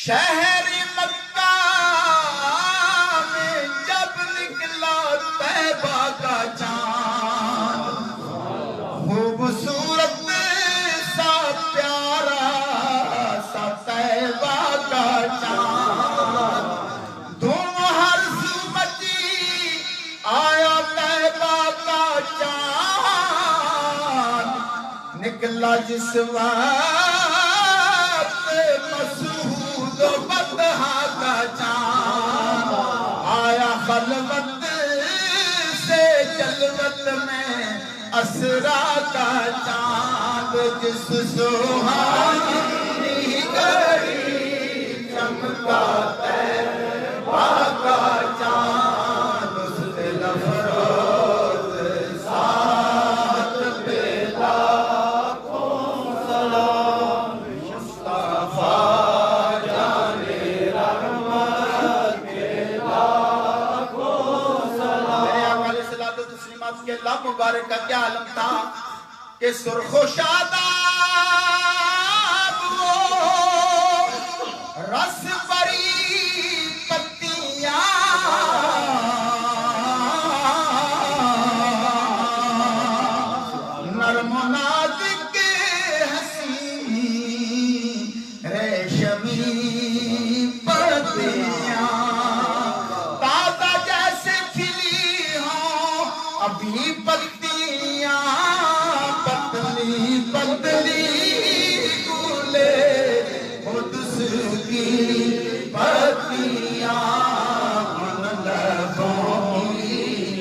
شہر مکہ میں جب نکلا طیبہ کا چاند، خوبصورت سا پیارا سا طیبہ کا چاند، دھوم ہر سو مچی آیا طیبہ کا چاند، نکلا جس وقت مسعود و بدہا کا چاند، آیا خلوت سے جلوت میں اسرا کا چاند، جس سوہانی گھڑی چمکا طیبہ کا چاند، اس دل افروز ساتھ بیلا کے لب مبارک کا کیا عالم تھا کہ سرخ و شاداب وہ رس بری پتیاں، نرم و نازک حسین ریشمی پتیاں، تازہ جیسے کھلی ہوں ابھی پتیاں، پتلی پتلی گولے قدس کی پتیاں، ان لبوں کی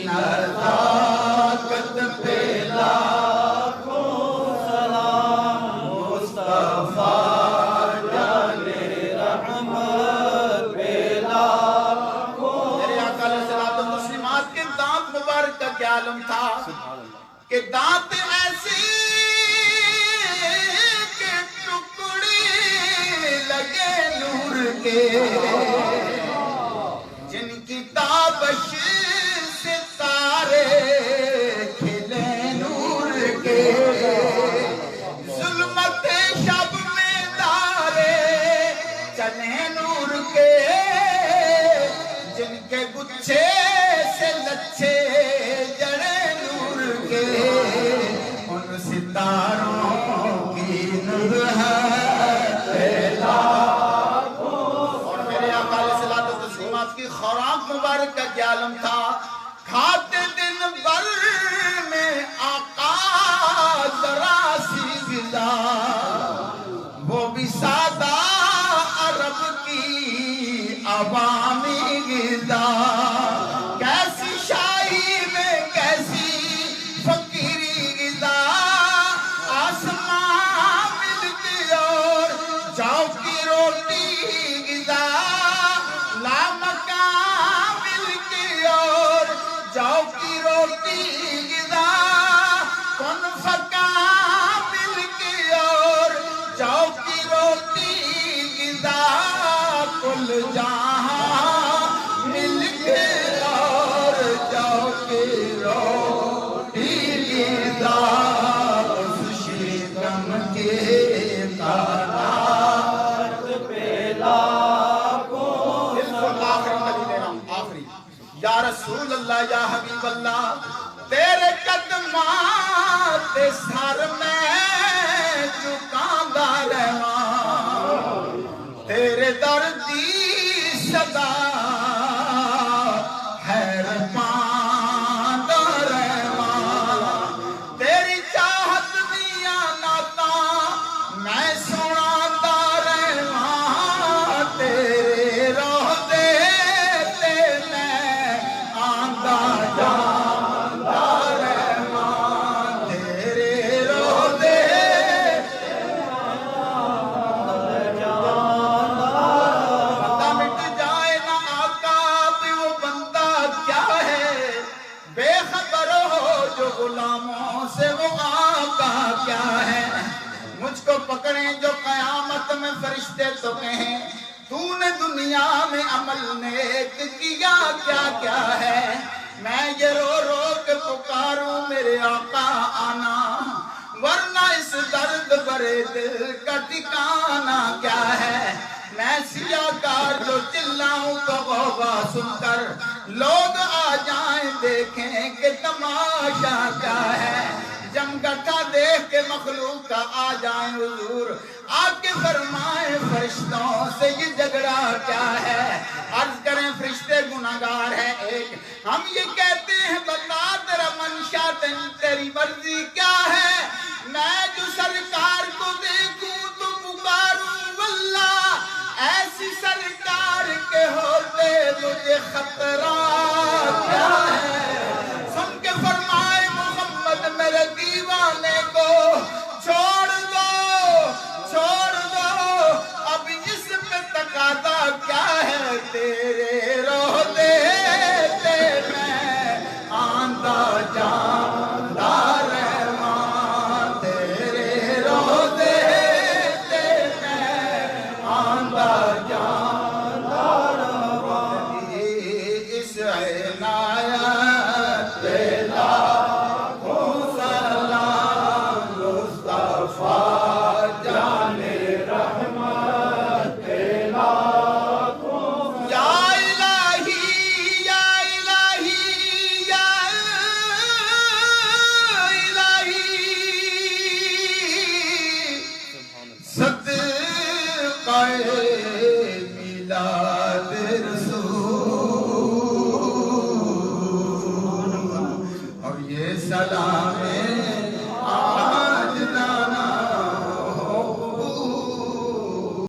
نزاکت پہ لاکھوں سلام، مصطفیٰ جان رحمت پہ لاکھوں۔ میرے آقا علیہ الصلوۃ والتسلیمات کے دانت مبارک کا کیا عالم تھا کہ دانت ایسے کہ ٹکڑے لگے نور کے، جن کی تابش سے تارے کھلے نور کے، ظلمت شب میں تارے چلے نور کے، جن کے گچھے سے لچھے جڑے نور کے، ان ستاروں کی نور ہے لاکھوں۔ اور میرے آقا علیہ الصلوۃ والتسلیمات کی خوراک مبارک کا کیا عالم تھا، کھاتے دن بھر میں آقا ذرا سی غذا، وہ بھی سادہ عرب کی عوامی غذا، کیسی شاہی میں کیسی فقیری غذا، آسمان ملک اور جاؤ کی روٹی غذا، لامکان ملک اور جاؤ کی روٹی غذا، کن فکان ملک اور جاؤ کی روٹی غذا، کل جہاں مل کے اور جاؤ کی روٹی غذا، اس شکم کے تالات پہ لاکھوں سلام۔ آخری یا رسول اللہ یا حبیب اللہ، تیرے قدمات سر میں جھکاندہ رہواں، تیرے دردی صدا خیر پاندہ رہواں، تیری چاہت دیا نعتاں میں سناندہ رہواں، تیرے روضے تے میں آندہ جاندہ رہواں، تیرے روضے بندہ مٹ جائے نہ آقا بھی وہ بندہ کیا ہے، بے خبر ہو جو غلاموں سے وہ آقا کیا ہے، مجھ کو پکڑیں جو قیامت میں فرشتے تو کہیں تو نے دنیا میں عمل نیک کیا کیا کیا ہے، میں یہ رو رو کے پکاروں میرے آقا آنا، ورنہ اس درد بھرے دل کا ٹھکانہ کیا ہے، میں سیاہ کار جو چلاؤں تو غوغا سن کر لوگ آ جائیں دیکھیں کہ تماشا کیا ہے، جمگٹھا دیکھ کے مخلوق کا آ جائیں حضور، آ کے فرمائیں فرشتوں سے یہ جھگڑا کیا ہے، عرض کریں فرشتے گناہگار ہیں ایک، ہم یہ کہتے ہیں بتا تیرا منشا تیری مرضی کیا ہے، میں جو سرکار کو دیکھوں تو پکاروں واللہ، ایسی سرکار کے ہوتے مجھے خطرہ